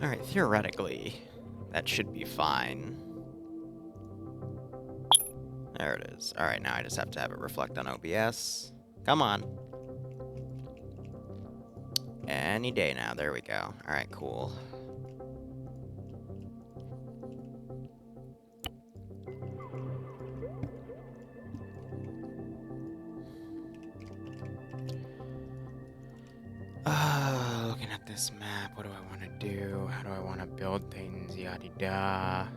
Alright, theoretically, that should be fine. There it is. Alright, now I just have to have it reflect on OBS. Come on. Any day now, there we go. Alright, cool. Looking at this map, what do I want to do? How do I want to build things? Yada-da.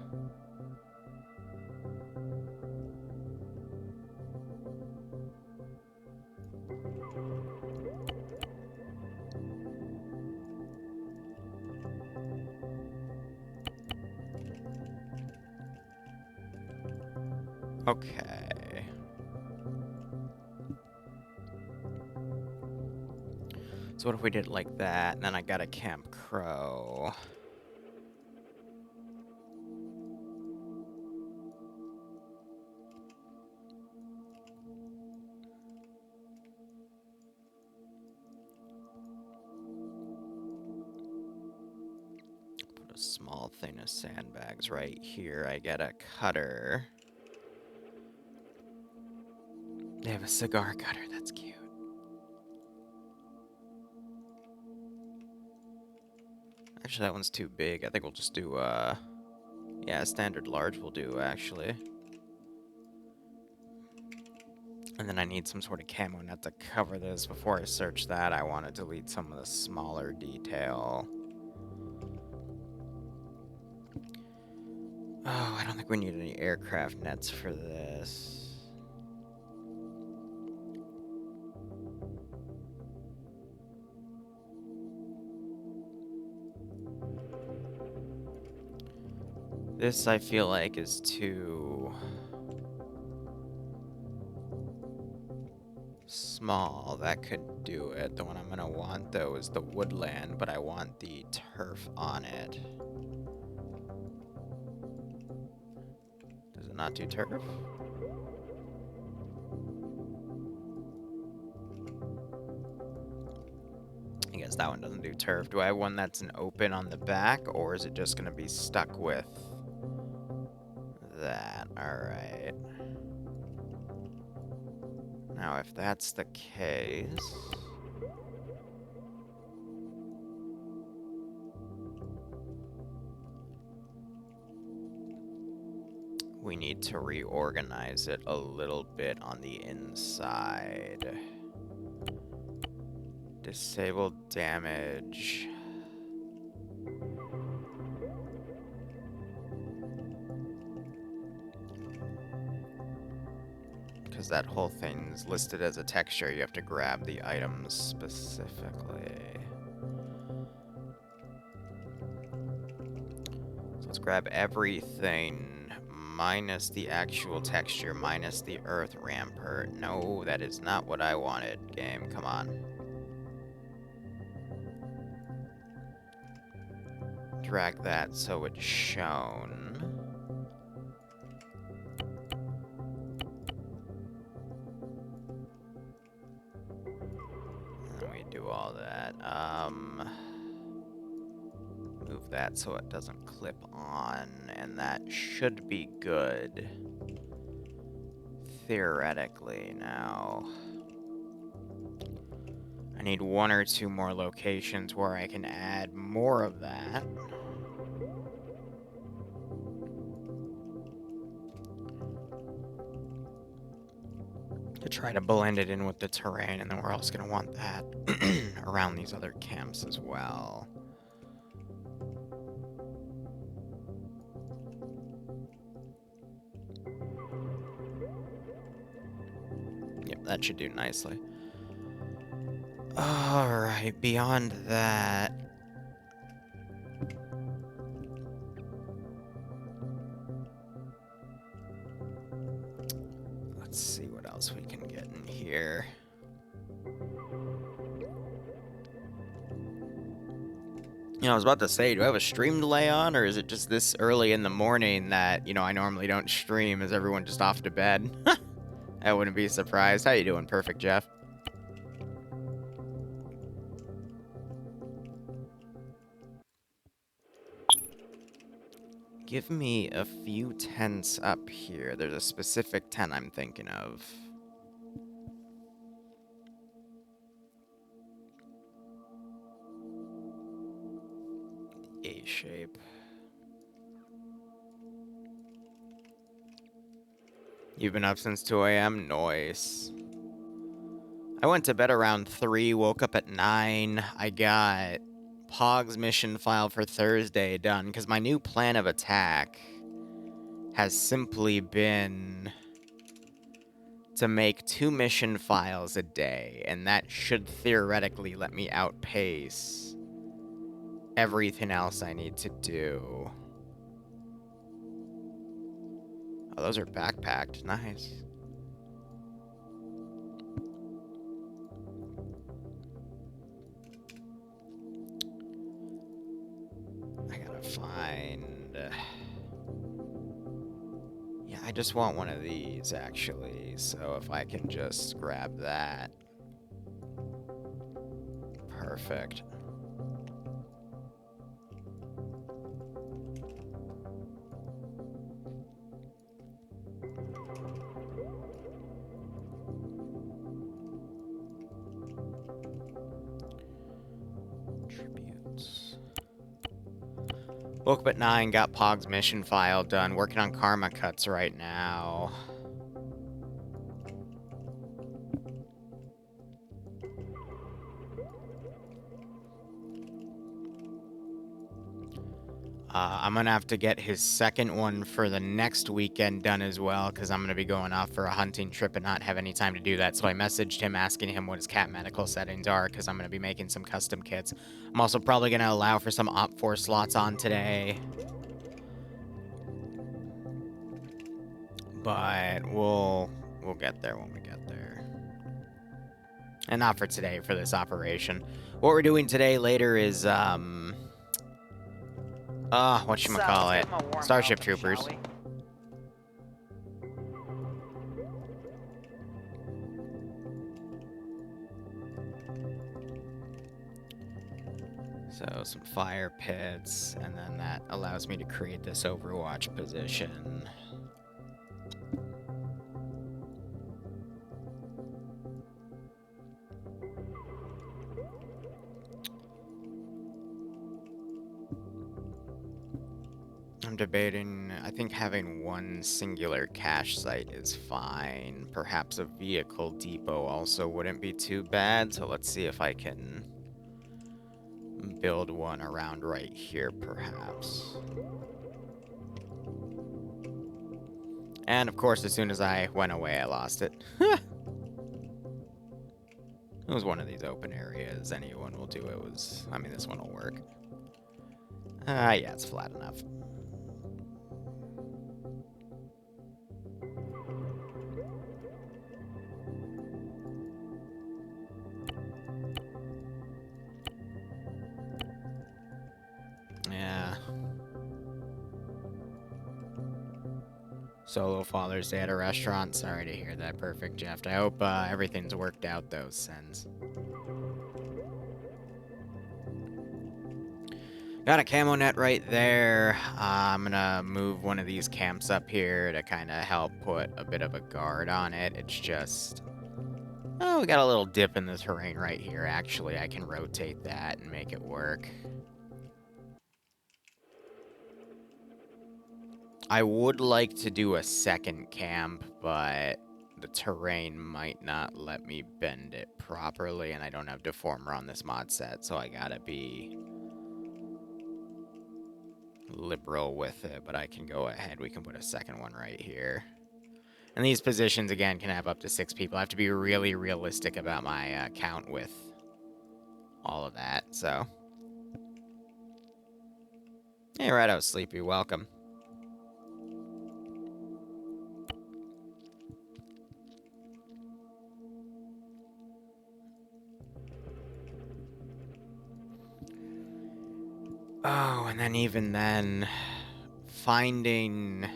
Okay. So what if we did it like that, and then I got a Camp Crow? Put a small thing of sandbags right here. I get a cutter. They have a cigar cutter, that's cute. Actually, that one's too big. I think we'll just do, yeah, standard large will do, actually. And then I need some sort of camo net to cover this. Before I search that, I want to delete some of the smaller detail. Oh, I don't think we need any aircraft nets for this. This, I feel like, is too small. That could do it. The one I'm gonna want, though, is the woodland, but I want the turf on it. Does it not do turf? I guess that one doesn't do turf. Do I have one that's an open on the back, or is it just gonna be stuck with that? Alright. Now, if that's the case... we need to reorganize it a little bit on the inside. Disable damage. Because that whole thing's listed as a texture, you have to grab the items specifically. So let's grab everything minus the actual texture, minus the earth rampart. No, that is not what I wanted, game. Come on. Drag that so it's shown. And we do all that. Move that so it doesn't clip on, and that should be good. Theoretically, now. I need one or two more locations where I can add more of that. To try to blend it in with the terrain, and then we're also going to want that around these other camps as well. Yep, that should do nicely. Alright, beyond that... let's see what else we can get in here. You know, I was about to say, do I have a stream delay on, or is it just this early in the morning that, you know, I normally don't stream? Is everyone just off to bed? I wouldn't be surprised. How you doing, Perfect Jeff? give me a few tents up here. There's a specific tent I'm thinking of. A shape. You've been up since 2 a.m.? Nice. I went to bed around 3, woke up at 9. I got Pog's mission file for Thursday done, because my new plan of attack has simply been to make 2 mission files a day, and that should theoretically let me outpace everything else I need to do. Oh, those are backpacked. Nice. I gotta find... Yeah, I just want one of these, actually. So if I can just grab that. Perfect. Tributes. Woke up at 9, got Pog's mission file done. Working on Karmakuts right now. I'm gonna have to get his second one for the next weekend done as well, because I'm gonna be going off for a hunting trip and not have any time to do that. So I messaged him asking him what his cat medical settings are, because I'm gonna be making some custom kits. I'm also probably gonna allow for some Op 4 slots on today. But we'll get there when we get there. And not for today, for this operation. What we're doing today later is, whatchamacallit? Starship Troopers. So, some fire pits, and then that allows me to create this Overwatch position. I'm debating, I think having one singular cache site is fine. Perhaps a vehicle depot also wouldn't be too bad, so let's see if I can build one around right here, perhaps. And, of course, as soon as I went away, I lost it. It was one of these open areas. Anyone will do it. I mean, this one will work. Yeah, it's flat enough. Yeah. Solo Father's Day at a restaurant. Sorry to hear that. Perfect, Jeff. I hope everything's worked out those sends. Got a camo net right there. I'm gonna move one of these camps up here to kind of help put a bit of a guard on it. It's just... Oh, we got a little dip in the terrain right here. Actually, I can rotate that and make it work. I would like to do a second camp, but the terrain might not let me bend it properly, and I don't have Deformer on this mod set, so I gotta be liberal with it, but I can go ahead. We can put a second one right here. And these positions, again, can have up to 6 people. I have to be really realistic about my count with all of that, so. Hey, right out, Sleepy. Welcome. Oh, and then even then, finding...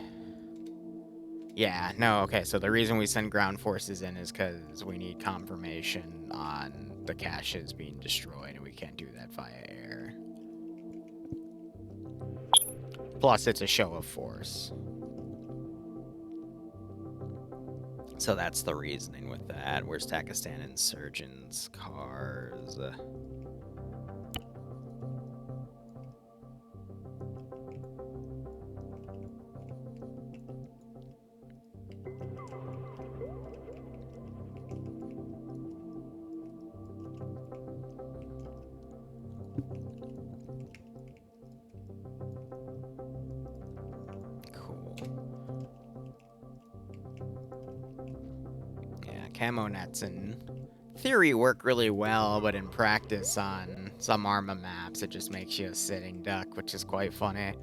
Yeah, no, okay, so the reason we send ground forces in is because we need confirmation on the caches being destroyed, and we can't do that via air. Plus, it's a show of force. So that's the reasoning with that. Where's Takistan insurgents? Cars. Camo nets in theory work really well, but in practice on some Arma maps, it just makes you a sitting duck, which is quite funny.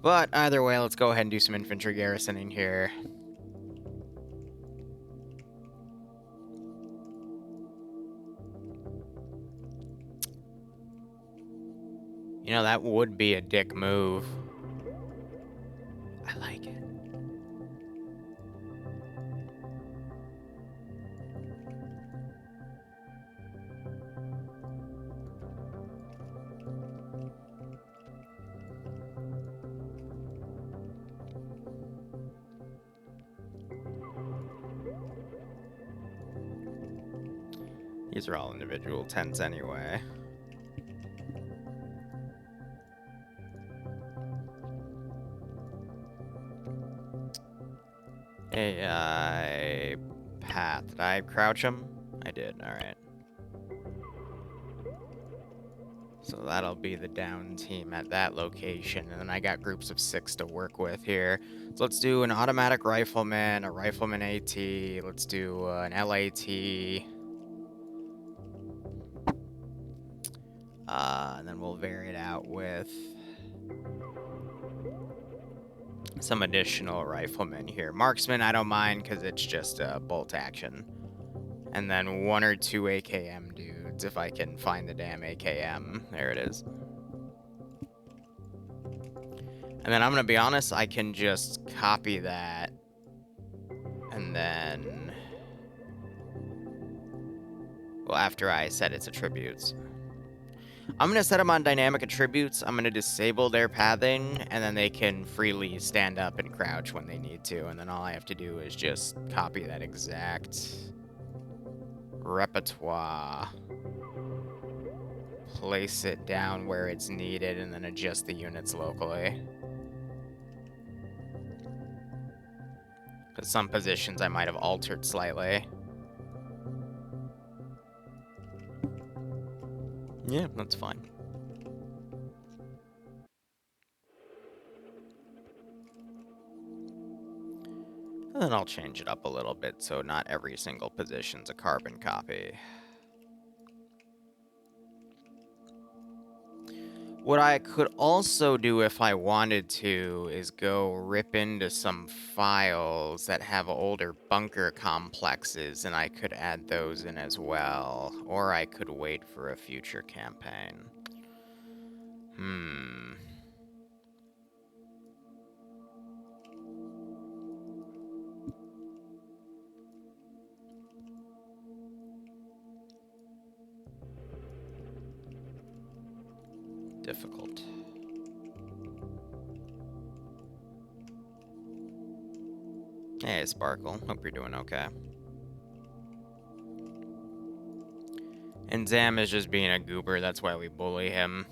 But either way, let's go ahead and do some infantry garrisoning here. You know, that would be a dick move. I like it. These are all individual tents anyway. AI path. Did I crouch him? I did, alright. So that'll be the down team at that location, and then I got groups of 6 to work with here. So let's do an automatic rifleman, a rifleman AT, let's do an LAT. And then we'll vary it out with some additional riflemen here. Marksman, I don't mind because it's just a bolt action. And then 1 or 2 AKM dudes, if I can find the damn AKM. There it is. And then I'm going to be honest, I can just copy that. And then... well, after I set its attributes. I'm going to set them on dynamic attributes. I'm going to disable their pathing, and then they can freely stand up and crouch when they need to. And then all I have to do is just copy that exact repertoire, place it down where it's needed, and then adjust the units locally. Because some positions I might have altered slightly. Yeah, that's fine. And then I'll change it up a little bit so not every single position's a carbon copy. What I could also do if I wanted to is go rip into some files that have older bunker complexes, and I could add those in as well. Or I could wait for a future campaign. Difficult. Hey, Sparkle. Hope you're doing okay. And Zam is just being a goober, that's why we bully him.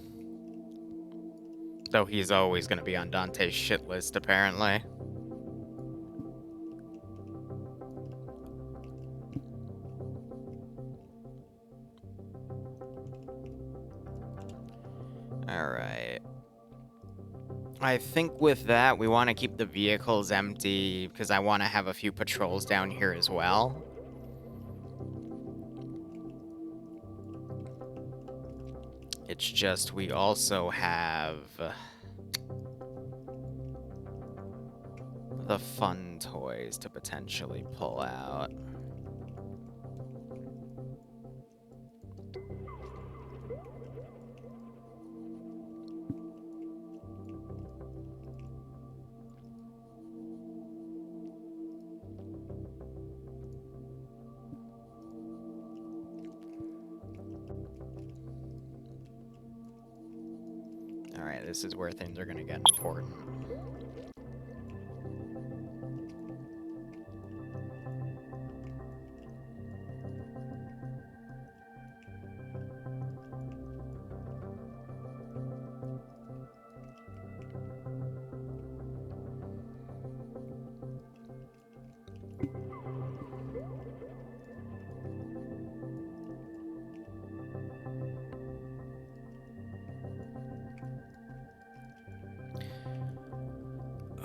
Though he's always going to be on Dante's shit list, apparently. Alright. I think with that, we want to keep the vehicles empty, because I want to have a few patrols down here as well. It's just we also have the fun toys to potentially pull out. Alright, this is where things are gonna get important.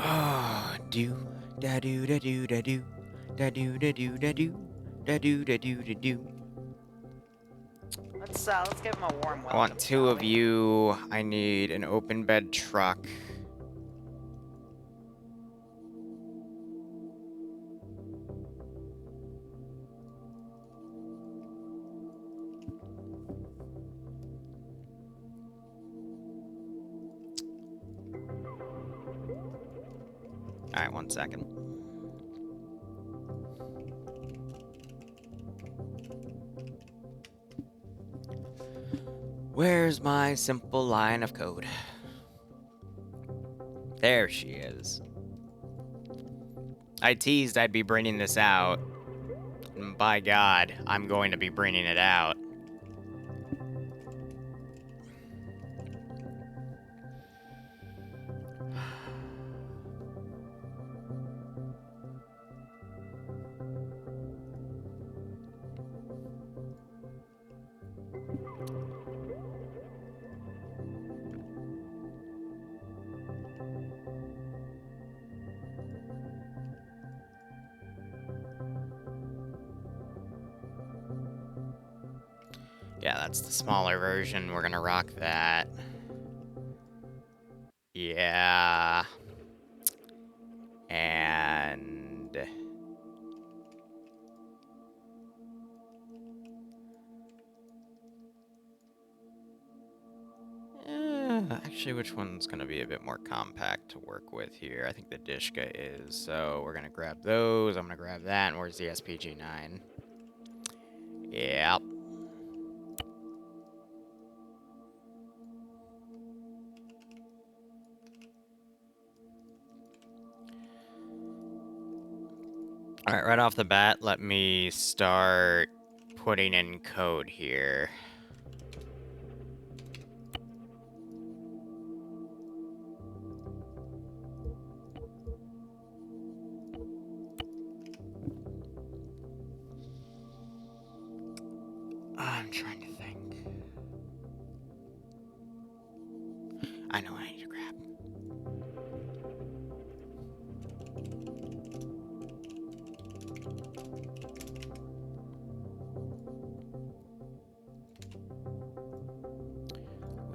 Oh, do da do da do da do da do da do da do da do da do da do. Let's give him a warm welcome. I want two of you. I need an open bed truck. Alright, 1 second. Where's my simple line of code? There she is. I teased I'd be bringing this out. And by God, I'm going to be bringing it out. Yeah, that's the smaller version. We're gonna rock that. Yeah. And... actually, which one's gonna be a bit more compact to work with here? I think the Dishka is, so we're gonna grab those. I'm gonna grab that, and where's the SPG-9? Yep. Alright, right off the bat, let me start putting in code here. I'm trying to think. I know what I need to grab.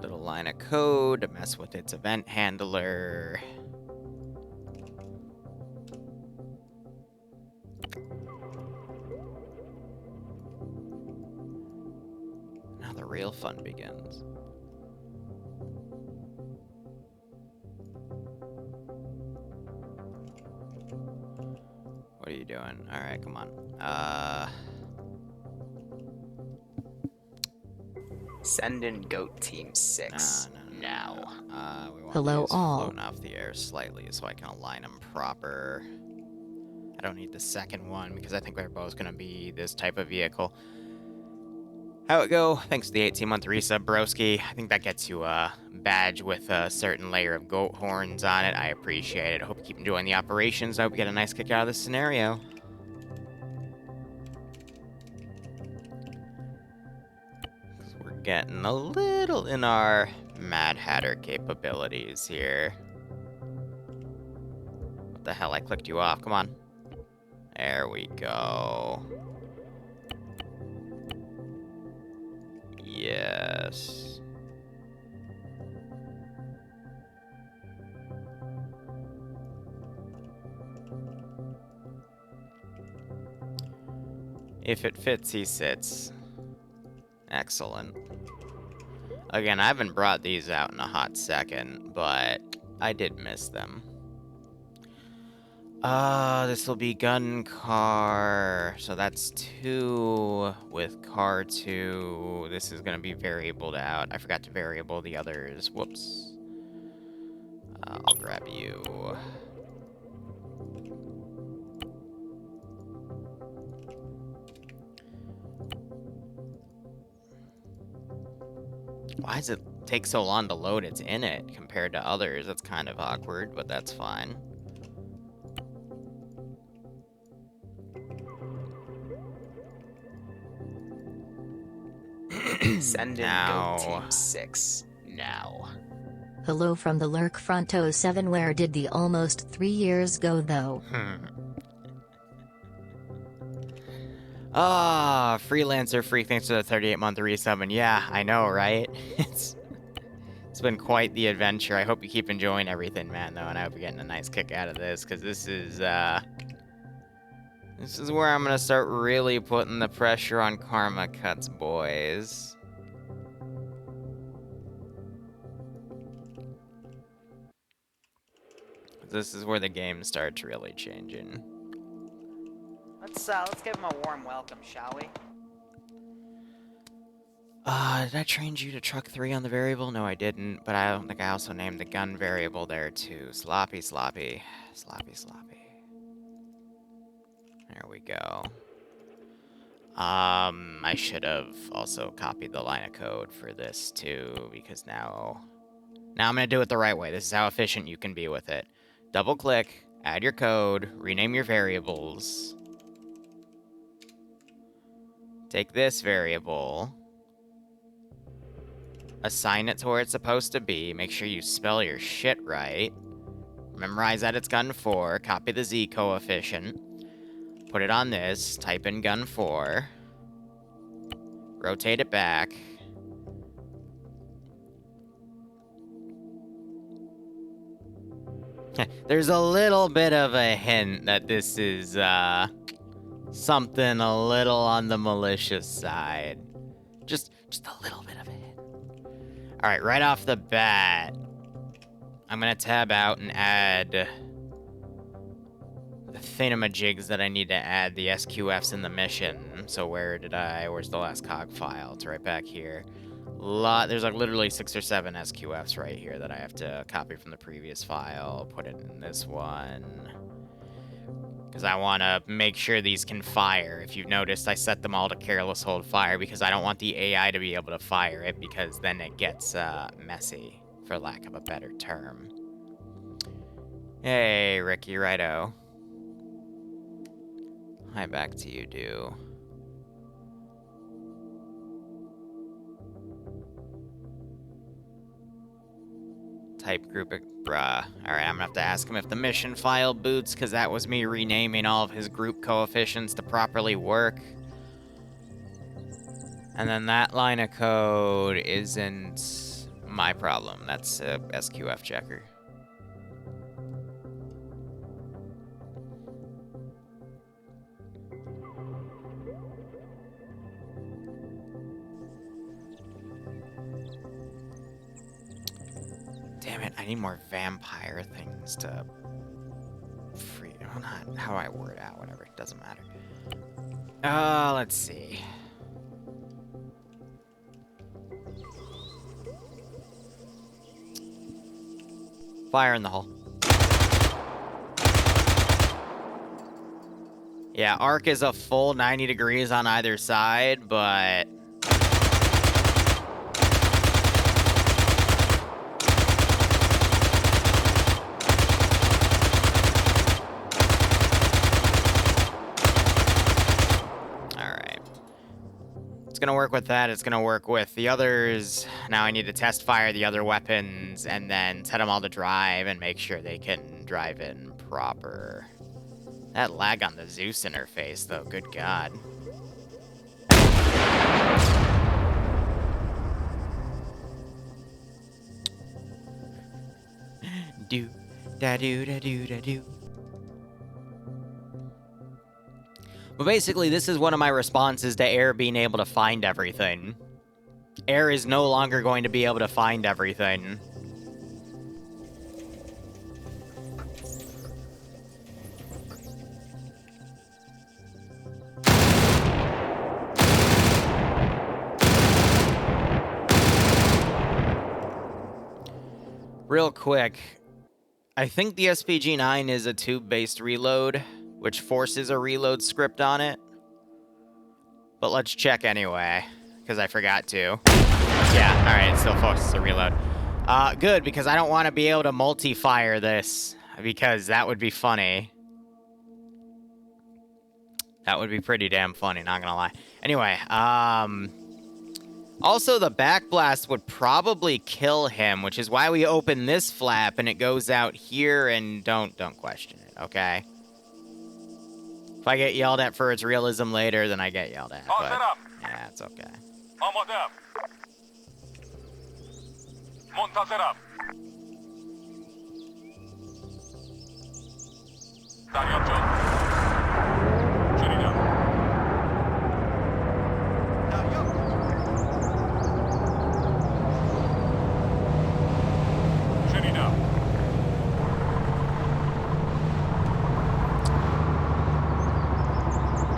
Little line of code to mess with its event handler. Now the real fun begins. What are you doing? Alright, come on. Send in Goat Team 6 now. We want Hello, these all. floating off the air slightly so I can align them proper. I don't need the second one because I think they're both going to be this type of vehicle. How it go? Thanks to the 18-month resub, broski. I think that gets you a badge with a certain layer of goat horns on it. I appreciate it. I hope you keep enjoying the operations. I hope you get a nice kick out of this scenario. We're getting a little in our Mad Hatter capabilities here. What the hell? I clicked you off. Come on. There we go. Yes. If it fits, he sits. Excellent. Again, I haven't brought these out in a hot second, but I did miss them. This will be gun car. So that's 2 with car 2. This is going to be variabled out. I forgot to variable the others. Whoops. I'll grab you. Why does it take so long to load its init compared to others? That's kind of awkward, but that's fine. Send in Goat Team 6 now. Hello from the Lurk Front 07. Where did the almost 3 years go though? Ah, Freelancer Freak, thanks for the 38-month resub. Yeah, I know, right? It's been quite the adventure. I hope you keep enjoying everything, man, though, and I hope you're getting a nice kick out of this, because this is where I'm gonna start really putting the pressure on Karmakut's boys. This is where the game starts really changing. Let's give him a warm welcome, shall we? Did I change you to truck 3 on the variable? No, I didn't, but I don't think I also named the gun variable there, too. Sloppy, sloppy. Sloppy, sloppy. There we go. I should have also copied the line of code for this, too, because now I'm gonna do it the right way. This is how efficient you can be with it. Double-click, add your code, rename your variables. Take this variable, assign it to where it's supposed to be, make sure you spell your shit right, memorize that it's gun 4, copy the Z coefficient, put it on this, type in gun 4, rotate it back. There's a little bit of a hint that this is, something a little on the malicious side. Just a little bit of a hint. Alright, right off the bat, I'm gonna tab out and add the thingamajigs that I need to add, the SQFs in the mission. So where's the last cog file? It's right back here. There's like literally 6 or 7 SQFs right here that I have to copy from the previous file, put it in this one. Because I want to make sure these can fire. If you've noticed, I set them all to careless hold fire because I don't want the AI to be able to fire it, because then it gets messy, for lack of a better term. Hey, Ricky, righto. Hi, back to you, do. Type group, bruh. Alright, I'm gonna have to ask him if the mission file boots, because that was me renaming all of his group coefficients to properly work. And then that line of code isn't my problem. That's a SQF checker. Damn it, I need more vampire things to free. Well, not how I word out, whatever, it doesn't matter. Let's see. Fire in the hole. Yeah, arc is a full 90 degrees on either side, but it's gonna work with that, it's gonna work with the others. Now I need to test fire the other weapons and then set them all to drive and make sure they can drive in proper. That lag on the Zeus interface, though, good God. Do, da do, da do, da do. But basically, this is one of my responses to Air being able to find everything. Air is no longer going to be able to find everything. Real quick, I think the SPG-9 is a tube-based reload, which forces a reload script on it. But let's check anyway, because I forgot to. Yeah, alright, it still forces a reload. Good, because I don't want to be able to multi-fire this, because that would be funny. That would be pretty damn funny, not gonna lie. Anyway, also, the backblast would probably kill him, which is why we open this flap and it goes out here, and don't question it, okay? If I get yelled at for its realism later, then I get yelled at, but yeah, it's okay.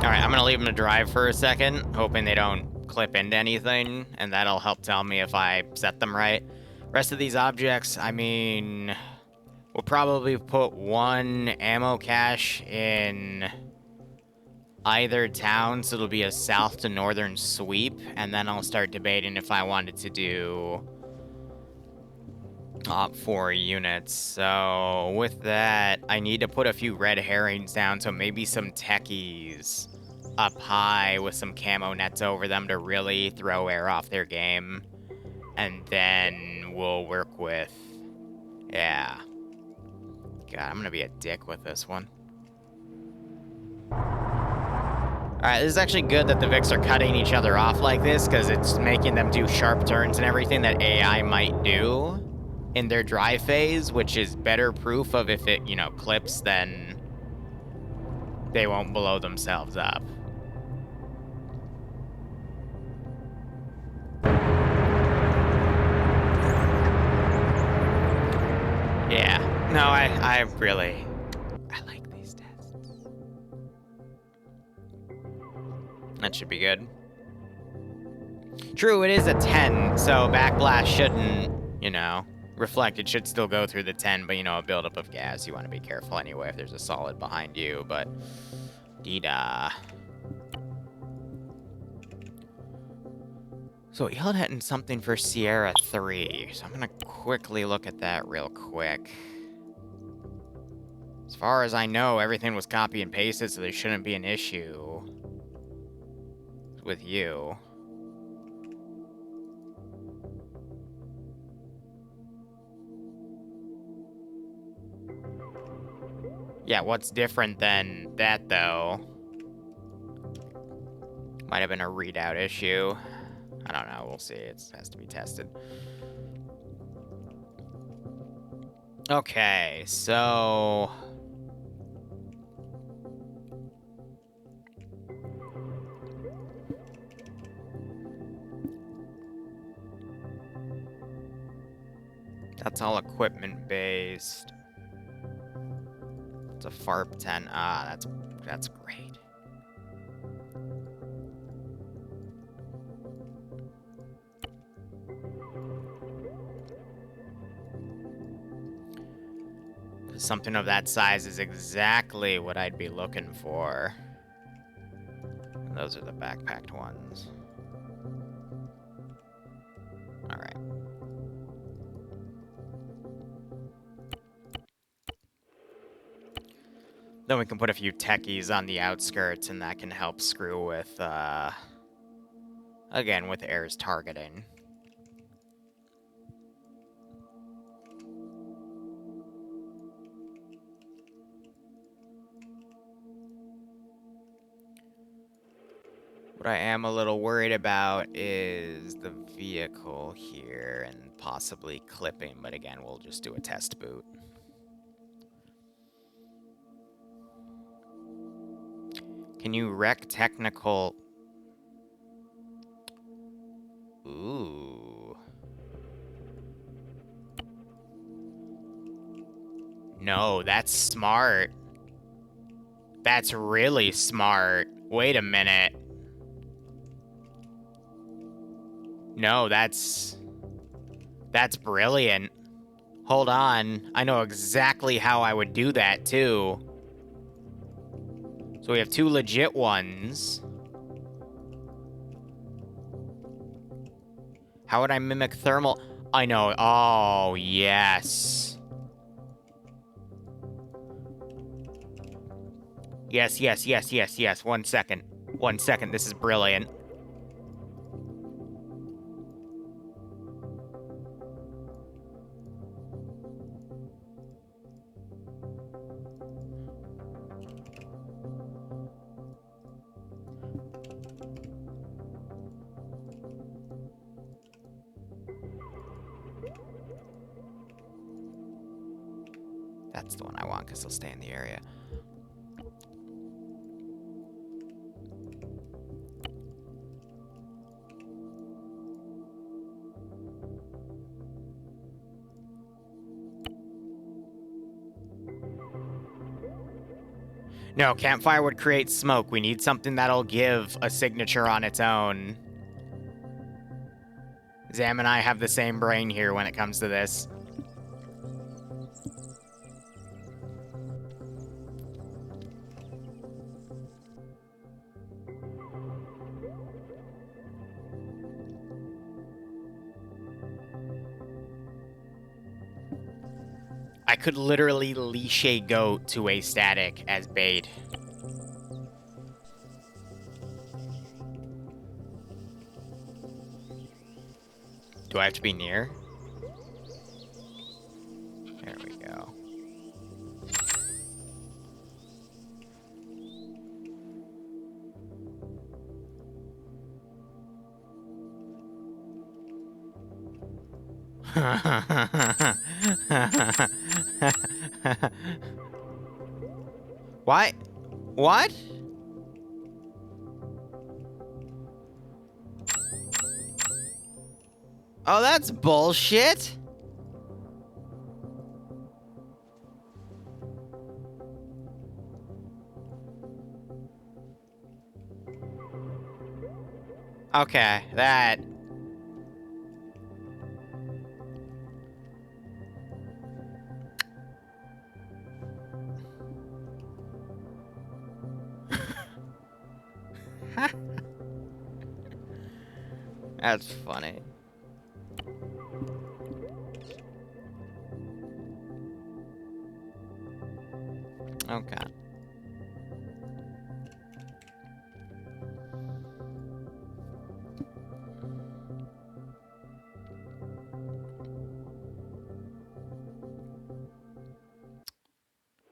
Alright, I'm gonna leave them to drive for a second, hoping they don't clip into anything, and that'll help tell me if I set them right. Rest of these objects, I mean, we'll probably put one ammo cache in either town, so it'll be a south to northern sweep, and then I'll start debating if I wanted to do top 4 units. So with that, I need to put a few red herrings down, so maybe some techies up high with some camo nets over them to really throw air off their game. And then we'll work with... yeah. God, I'm gonna be a dick with this one. Alright, this is actually good that the Vics are cutting each other off like this, because it's making them do sharp turns and everything that AI might do in their drive phase, which is better proof of if it, you know, clips, then they won't blow themselves up. Yeah. No, I really... I like these tests. That should be good. True, it is a 10, so backblast shouldn't, you know, reflect. It should still go through the 10, but, you know, a buildup of gas, you want to be careful anyway if there's a solid behind you, but... Dee-da. So it yelled at in something for Sierra 3, so I'm gonna quickly look at that real quick. As far as I know, everything was copy and pasted, so there shouldn't be an issue with you. Yeah, what's different than that, though? Might have been a readout issue. I don't know, we'll see. It has to be tested. Okay, so... that's all equipment-based. It's a FARP 10. Ah, that's great. Something of that size is exactly what I'd be looking for. And those are the backpacked ones. Alright. Then we can put a few techies on the outskirts, and that can help screw with, again, with air's targeting. What I am a little worried about is the vehicle here and possibly clipping, but again, we'll just do a test boot. Can you wreck technical... Ooh. No, that's smart. That's really smart. Wait a minute. No, that's brilliant. Hold on. I know exactly how I would do that, too. So we have 2 legit ones. How would I mimic thermal? I know. Oh, yes. Yes, yes, yes, yes, yes. 1 second. 1 second. This is brilliant. That's the one I want, because he'll stay in the area. No, campfire would create smoke. We need something that'll give a signature on its own. Zam and I have the same brain here when it comes to this. I could literally leash a goat to a static as bait. Do I have to be near? There we go. What? What? Oh, that's bullshit. Okay, that... That's funny. Okay.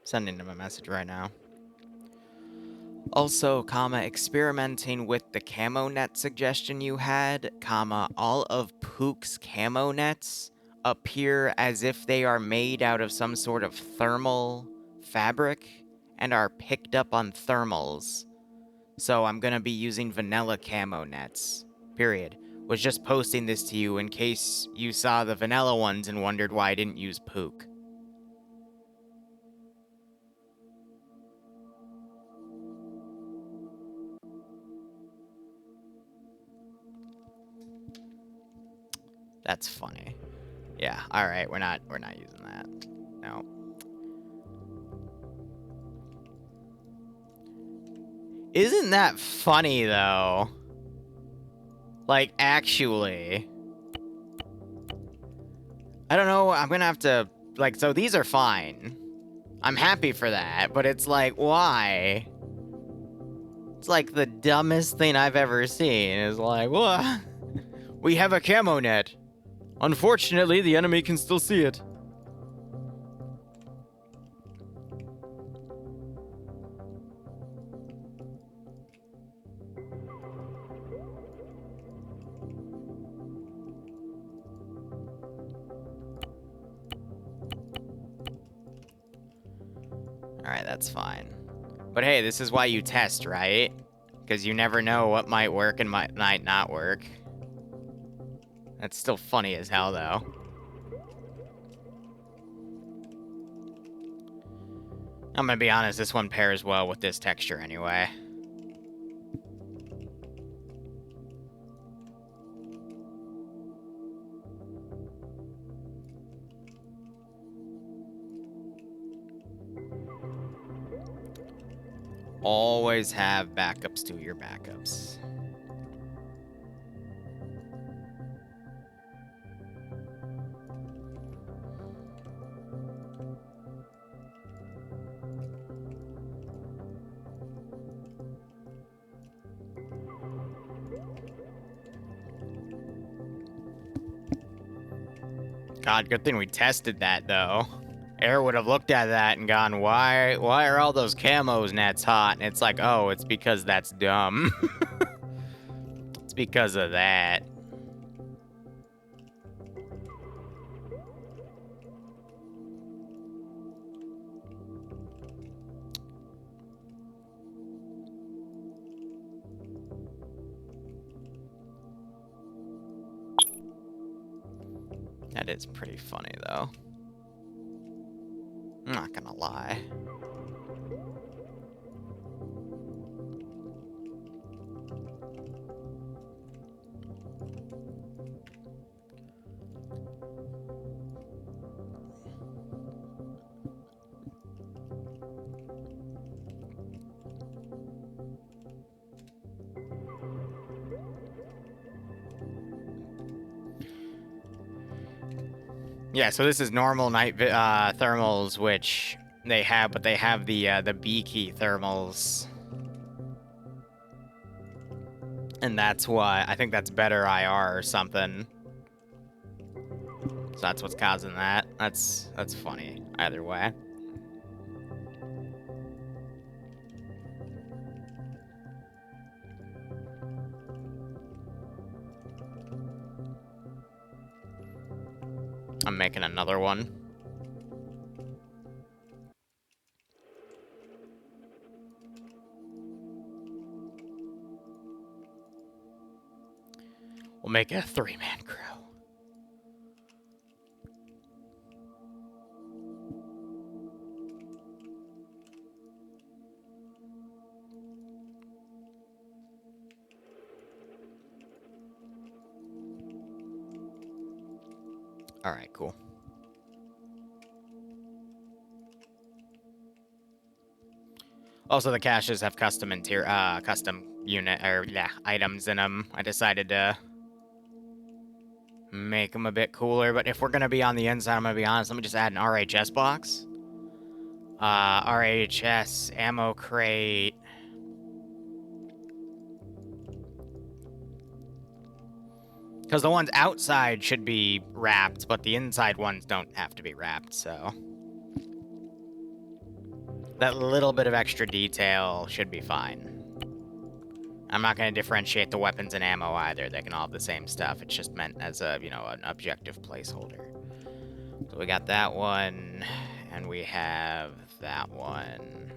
Sending him a message right now. Also, comma, experimenting with the camo net suggestion you had, comma, all of Pook's camo nets appear as if they are made out of some sort of thermal fabric and are picked up on thermals. So I'm gonna be using vanilla camo nets. Period. Was just posting this to you in case you saw the vanilla ones and wondered why I didn't use Pook. That's funny. Yeah, alright, we're not using that. No. Isn't that funny, though? Like, actually. I don't know, I'm gonna have to... Like, so these are fine. I'm happy for that, but it's like, why? It's like the dumbest thing I've ever seen. Is like, what? We have a camo net. Unfortunately, the enemy can still see it. Alright, that's fine. But hey, this is why you test, right? Because you never know what might work and might not work. That's still funny as hell, though. I'm gonna be honest, this one pairs well with this texture anyway. Always have backups to your backups. God, good thing we tested that, though. Air would have looked at that and gone, why are all those camos nets hot? And it's like, oh, it's because that's dumb. It's because of that. That is pretty funny, though. I'm not gonna lie. Yeah, so this is normal night thermals, which they have, but they have the B key thermals. And that's why I think that's better IR or something. So that's what's causing that. That's funny either way. I'm making another one. We'll make it a 3-man crew. All right, cool. Also, the caches have custom unit or items in them. I decided to make them a bit cooler, but if we're gonna be on the inside, I'm gonna be honest. Let me just add an RHS box. RHS ammo crate. Because the ones outside should be wrapped, but the inside ones don't have to be wrapped, so... that little bit of extra detail should be fine. I'm not going to differentiate the weapons and ammo either. They can all have the same stuff. It's just meant as a, you know, an objective placeholder. So we got that one, and we have that one.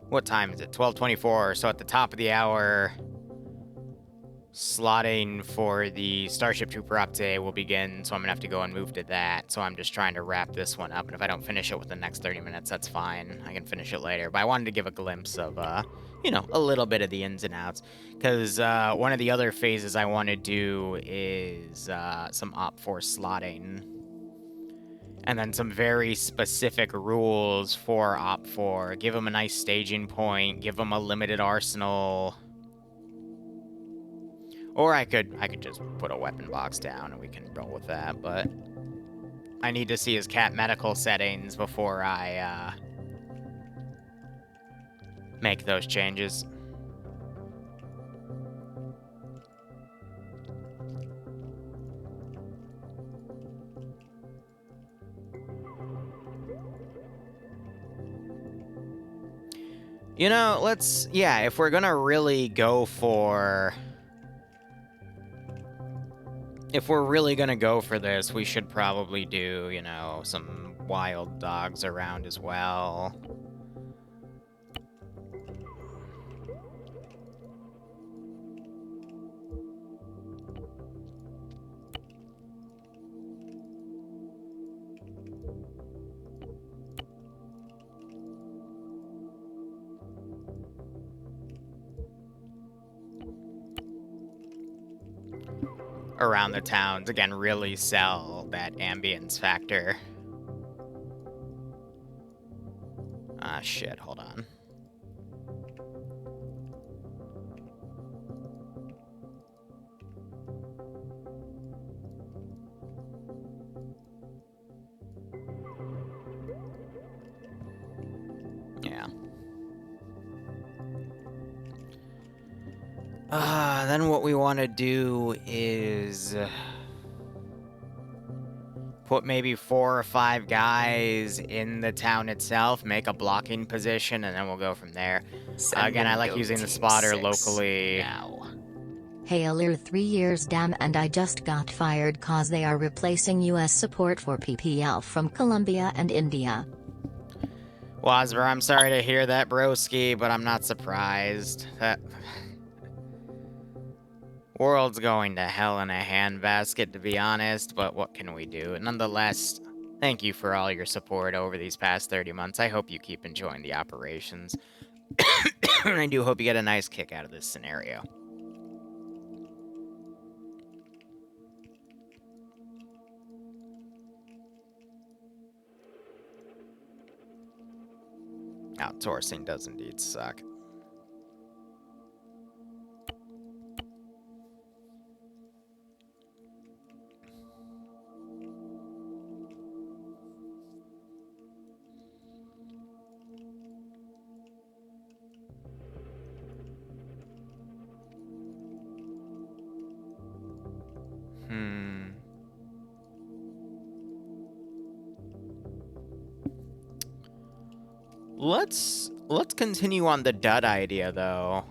What time is it? 12:24. So at the top of the hour, slotting for the Starship Trooper update will begin. So I'm gonna have to go and move to that. So I'm just trying to wrap this one up. And if I don't finish it within the next 30 minutes, that's fine. I can finish it later. But I wanted to give a glimpse of, you know, a little bit of the ins and outs. Because one of the other phases I want to do is some Op4 slotting. And then some very specific rules for Op4. Give them a nice staging point. Give them a limited arsenal. Or I could just put a weapon box down and we can roll with that. But I need to see his cat medical settings before I make those changes. You know, let's... yeah, if we're gonna really go for... if we're really gonna go for this, we should probably do, you know, some wild dogs around as well. around the towns, again, really sell that ambience factor. Ah, shit, hold on. Yeah. Then what we want to do is put maybe 4 or 5 guys in the town itself, make a blocking position, and then we'll go from there. Send Again, I in like Goat using the Team spotter 6 locally. now. Hey Liru, 3 years damn, and I just got fired cause they are replacing US support for PPL from Colombia and India. Wazver, I'm sorry to hear that, broski, but I'm not surprised. That world's going to hell in a handbasket, to be honest, but what can we do? Nonetheless, thank you for all your support over these past 30 months. I hope you keep enjoying the operations. And I do hope you get a nice kick out of this scenario. Outsourcing does indeed suck. Let's continue on the dud idea, though.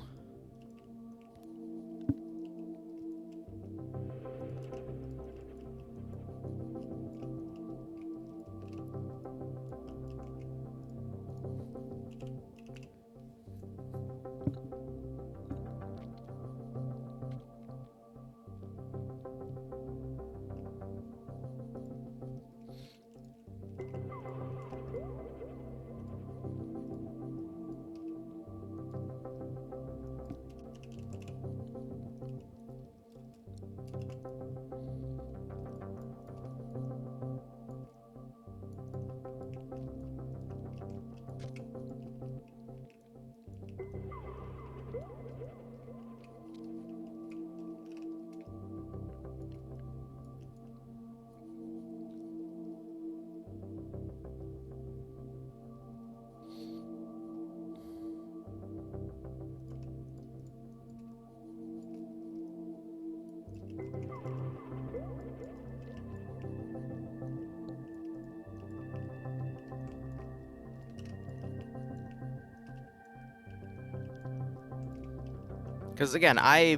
Because, again, I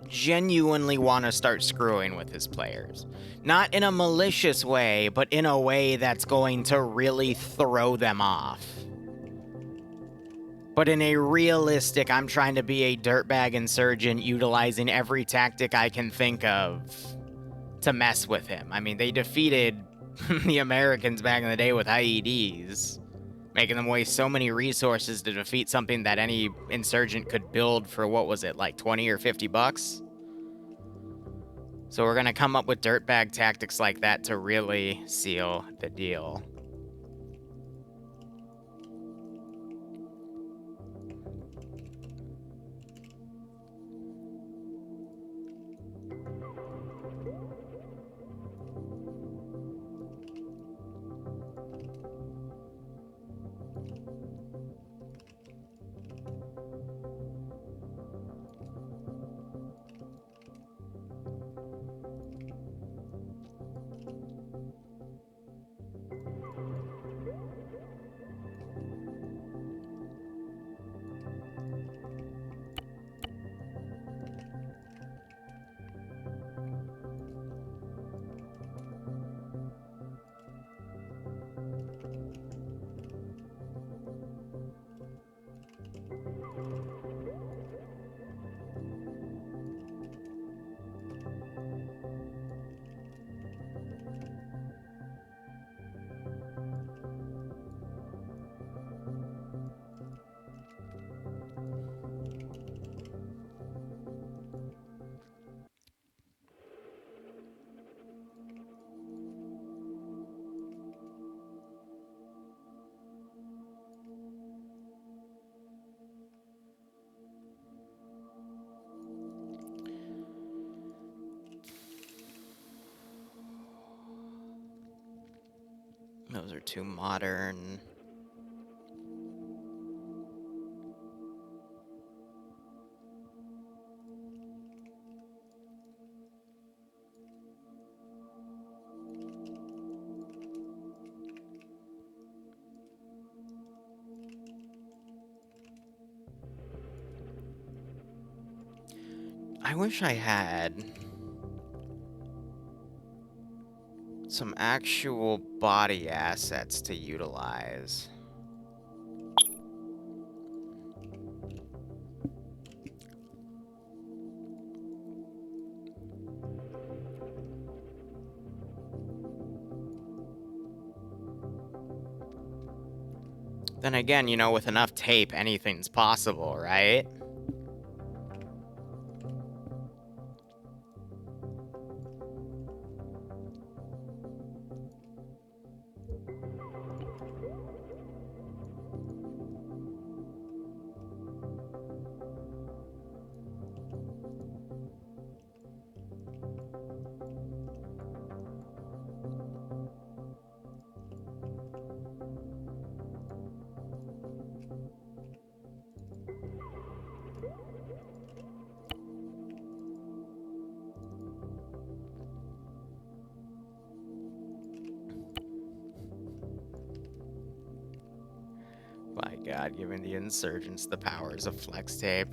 genuinely want to start screwing with his players. Not in a malicious way, but in a way that's going to really throw them off. But in a realistic, I'm trying to be a dirtbag insurgent utilizing every tactic I can think of to mess with him. I mean, they defeated the Americans back in the day with IEDs, making them waste so many resources to defeat something that any insurgent could build for, what was it, like 20 or 50 bucks? So we're gonna come up with dirtbag tactics like that to really seal the deal. Those are too modern. I wish I had some actual body assets to utilize. Then again, you know, with enough tape, anything's possible, right? My God, giving the insurgents the powers of flex tape.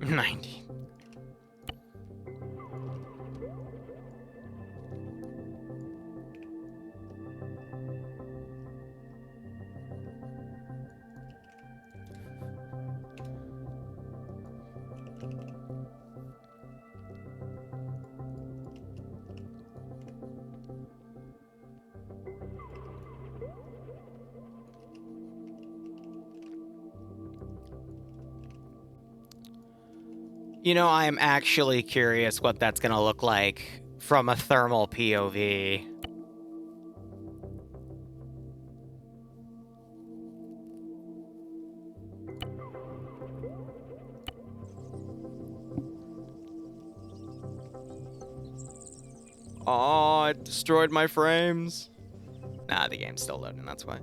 $90. You know, I am actually curious what that's gonna look like from a thermal POV. Oh, it destroyed my frames. Nah, the game's still loading, that's why.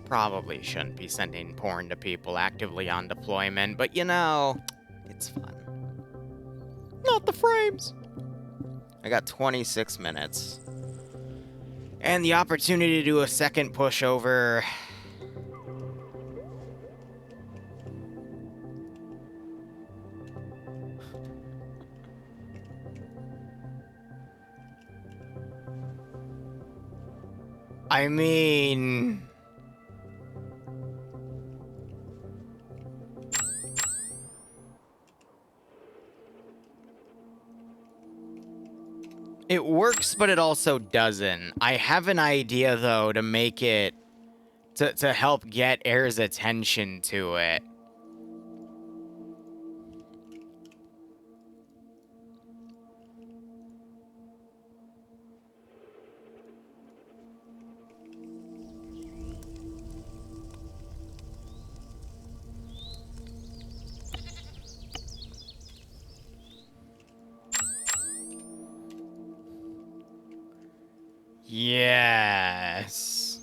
Probably shouldn't be sending porn to people actively on deployment, but you know, it's fun. Not the frames. I got 26 minutes. And the opportunity to do a second pushover. I mean... It works, but it also doesn't. I have an idea, though, to make it... To help get Air's attention to it. Yes.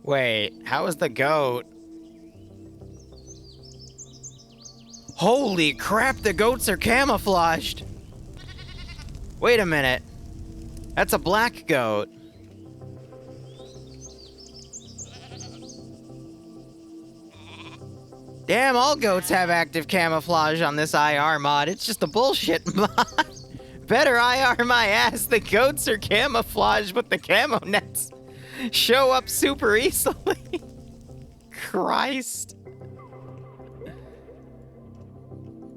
Wait, how is the goat? Holy crap, the goats are camouflaged. Wait a minute. That's a black goat. Damn, all goats have active camouflage on this IR mod. It's just a bullshit mod. Better IR my ass. The goats are camouflaged, but the camo nets show up super easily. Christ.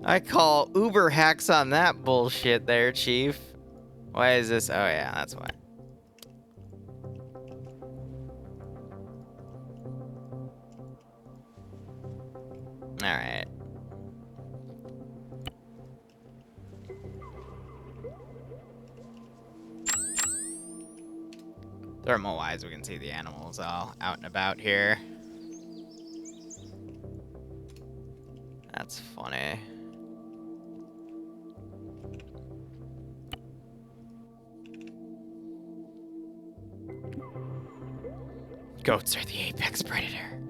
I call Uber hacks on that bullshit there, Chief. Why is this? Oh, yeah, that's why. Alright. Thermal-wise, we can see the animals all out and about here. That's funny. Goats are the apex predator.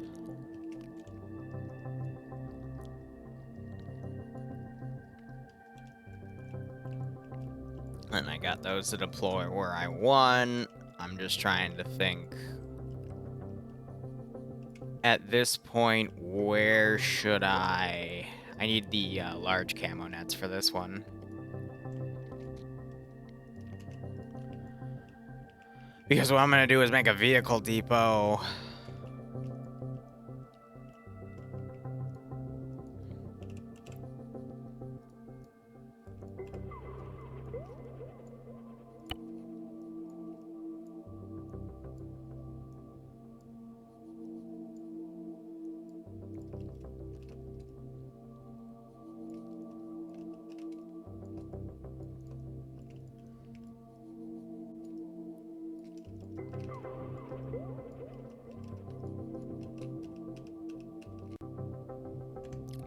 And I got those to deploy where I want. I'm just trying to think. At this point, where should I need the large camo nets for this one. Because what I'm going to do is make a vehicle depot.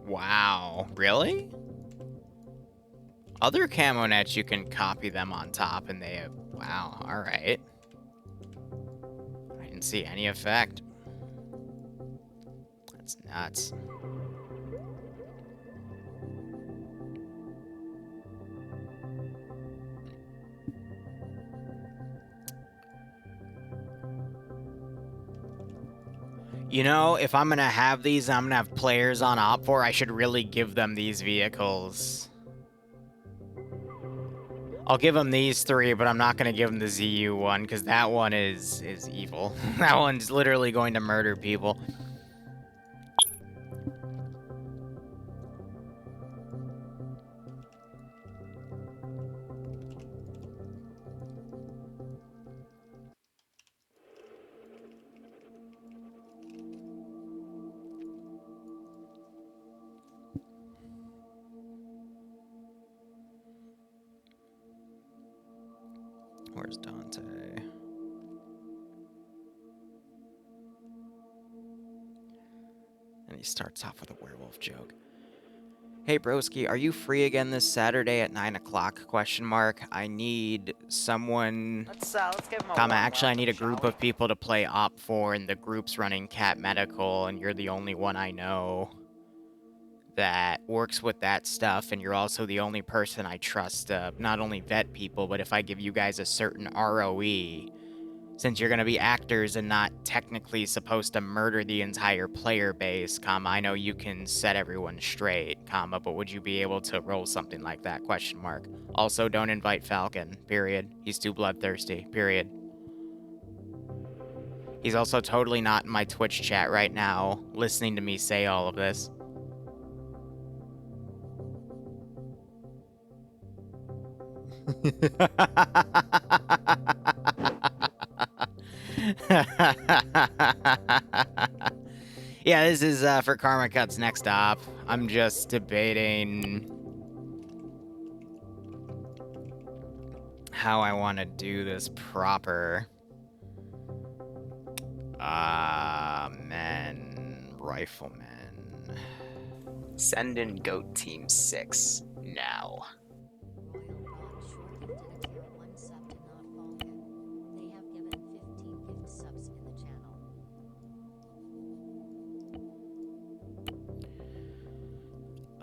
Wow, really? Other camo nets, you can copy them on top and they have... Wow, alright. I didn't see any effect. That's nuts. You know, if I'm gonna have these, I'm gonna have players on Op4, I should really give them these vehicles. I'll give them these three, but I'm not gonna give them the ZU one, because that one is evil. That one's literally going to murder people. Where's Dante? And he starts off with a werewolf joke. Hey broski, are you free again this Saturday at 9 o'clock? Question mark. I need someone... Let's give him a Comma, warm actually I welcome, need a shall group we? of people to play Op4 and the group's running Cat Medical and you're the only one I know that works with that stuff, and you're also the only person I trust to not only vet people, but if I give you guys a certain ROE, since you're going to be actors and not technically supposed to murder the entire player base, comma, I know you can set everyone straight, comma, but would you be able to roll something like that, question mark. Also, don't invite Falcon, period. He's too bloodthirsty, period. He's also totally not in my Twitch chat right now, listening to me say all of this. Yeah, this is for Karmakut's next op. I'm just debating how I want to do this proper. Men, riflemen. Send in Goat Team 6 now.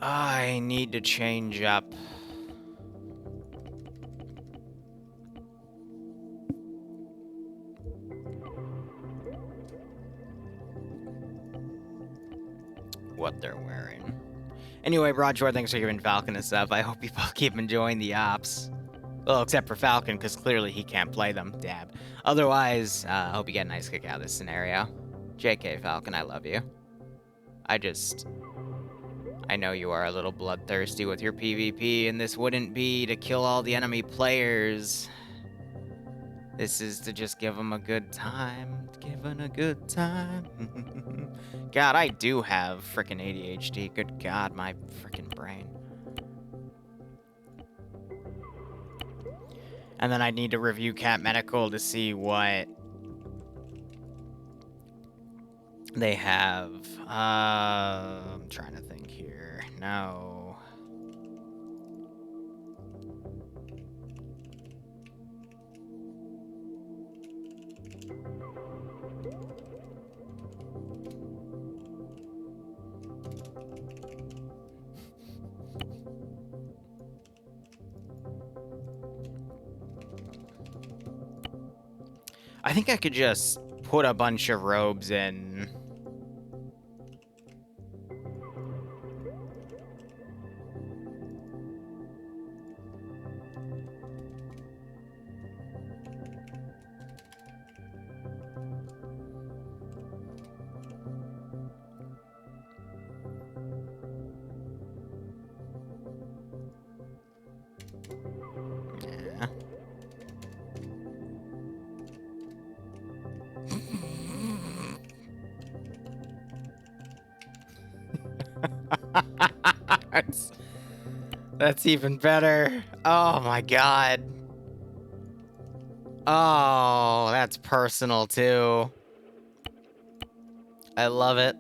I need to change up. What they're wearing. Anyway, Broadshore, thanks for giving Falcon a sub. I hope you both keep enjoying the ops. Well, except for Falcon, because clearly he can't play them. Dab. Otherwise, I hope you get a nice kick out of this scenario. JK, Falcon, I love you. I know you are a little bloodthirsty with your PvP, and this wouldn't be to kill all the enemy players. This is to just give them a good time. Giving a good time. God, I do have frickin' ADHD. Good God, my frickin' brain. And then I need to review Cat Medical to see what they have. I'm trying to think here. No. I think I could just put a bunch of robes in. Yeah. That's even better. Oh my god. Oh, that's personal too. I love it.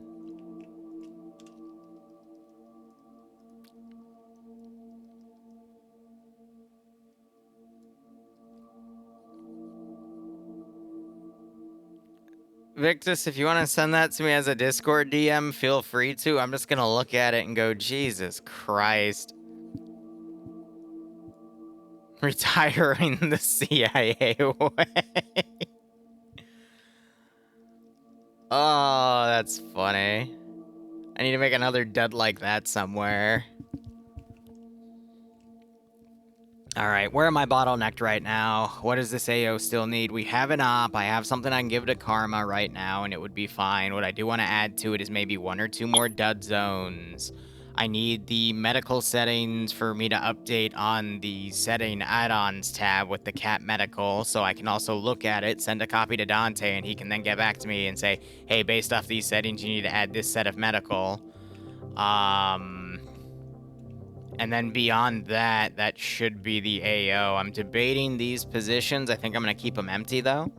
Victus, if you want to send that to me as a Discord DM, feel free to. I'm just gonna look at it and go, Jesus Christ. Retiring the CIA way. Oh, that's funny. I need to make another dud like that somewhere. Alright, where am I bottlenecked right now? What does this AO still need? We have an op. I have something I can give to Karma right now, and it would be fine. What I do want to add to it is maybe 1 or 2 more dud zones. I need the medical settings for me to update on the setting add-ons tab with the cat medical, so I can also look at it, send a copy to Dante, and he can then get back to me and say, hey, based off these settings, you need to add this set of medical. And then beyond that, that should be the AO. I'm debating these positions. I think I'm going to keep them empty, though.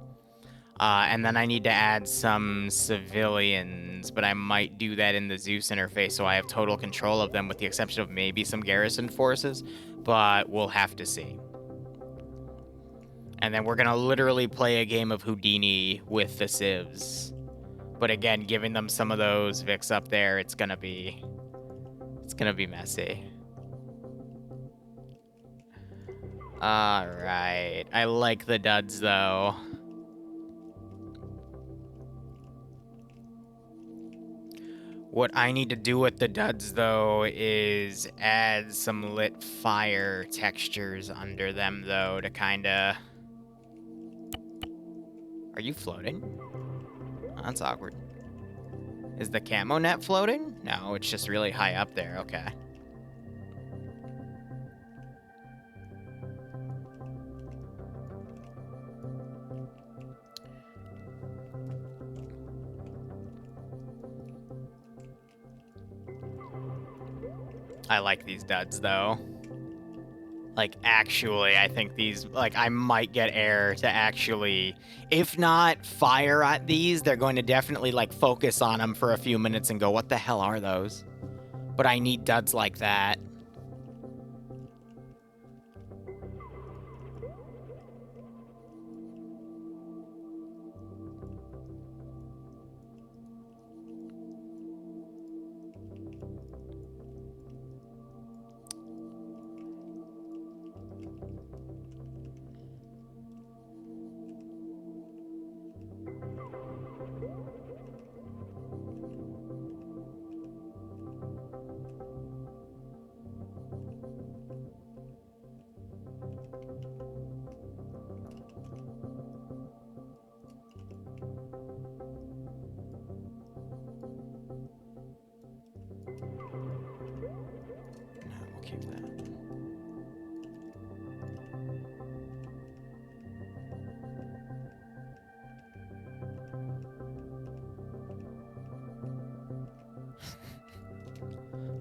And then I need to add some civilians, but I might do that in the Zeus interface so I have total control of them with the exception of maybe some Garrison forces, but we'll have to see. And then we're going to literally play a game of Houdini with the civs. But again, giving them some of those Vics up there, it's going to be messy. Alright. I like the duds, though. What I need to do with the duds, though, is add some lit fire textures under them, though, to kinda... Are you floating? Oh, that's awkward. Is the camo net floating? No, it's just really high up there. Okay. I like these duds, though. Like, actually, I think these... Like, I might get air to actually... If not fire at these, they're going to definitely, like, focus on them for a few minutes and go, what the hell are those? But I need duds like that.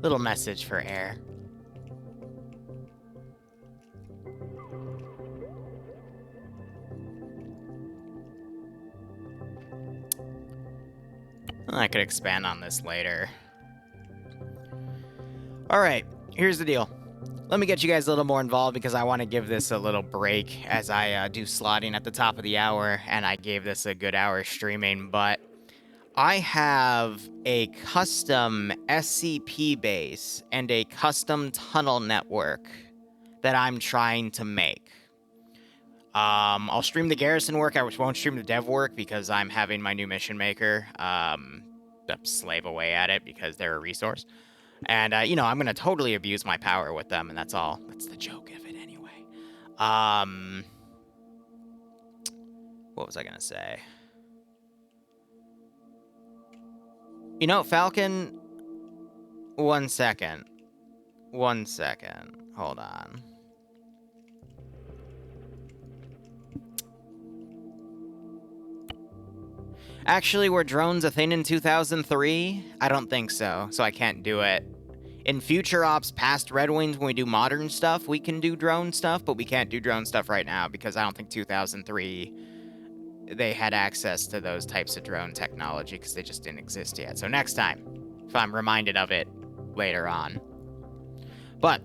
Little message for air. I could expand on this later. Alright, here's the deal. Let me get you guys a little more involved because I want to give this a little break as I do slotting at the top of the hour, and I gave this a good hour streaming, but I have a custom SCP base and a custom tunnel network that I'm trying to make. I'll stream the Garrison work. I won't stream the dev work because I'm having my new mission maker slave away at it because they're a resource. And, you know, I'm going to totally abuse my power with them, and that's all. That's the joke of it anyway. What was I going to say? You know, Falcon, 1 second. 1 second. Hold on. Actually, were drones a thing in 2003? I don't think so, so I can't do it. In future ops past Red Wings, when we do modern stuff, we can do drone stuff, but we can't do drone stuff right now because I don't think 2003 they had access to those types of drone technology because they just didn't exist yet. So next time, if I'm reminded of it later on. But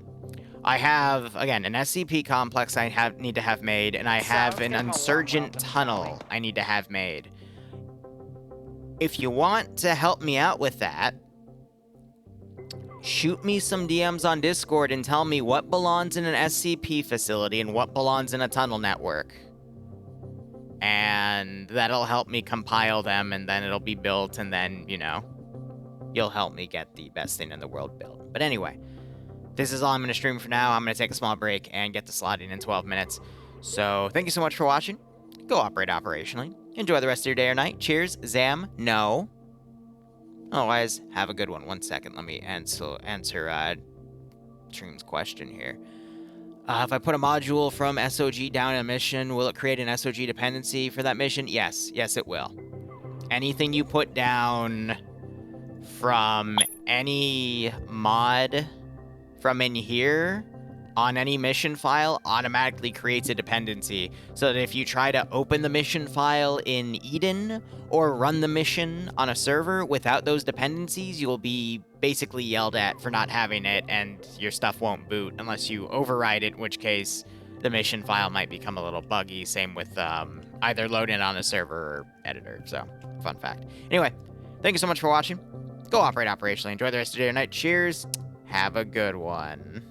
I have, again, an SCP complex I need to have made, and I have an insurgent tunnel I need to have made. If you want to help me out with that, shoot me some DMs on Discord and tell me what belongs in an SCP facility and what belongs in a tunnel network. And that'll help me compile them, and then it'll be built, and then, you know, you'll help me get the best thing in the world built. But anyway, this is all I'm going to stream for now. I'm going to take a small break and get to slotting in 12 minutes. So thank you so much for watching. Go operate operationally. Enjoy the rest of your day or night. Cheers, Zam, no. Otherwise, have a good one. 1 second, let me answer Stream's question here. If I put a module from SOG down in a mission, will it create an SOG dependency for that mission? Yes, yes it will. Anything you put down from any mod from in here on any mission file automatically creates a dependency, so that if you try to open the mission file in Eden or run the mission on a server without those dependencies, you will be basically yelled at for not having it, and your stuff won't boot unless you override it, in which case the mission file might become a little buggy. Same with either loading it on a server or editor. So, fun fact. Anyway, thank you so much for watching. Go operate operationally. Enjoy the rest of your day or night. Cheers. Have a good one.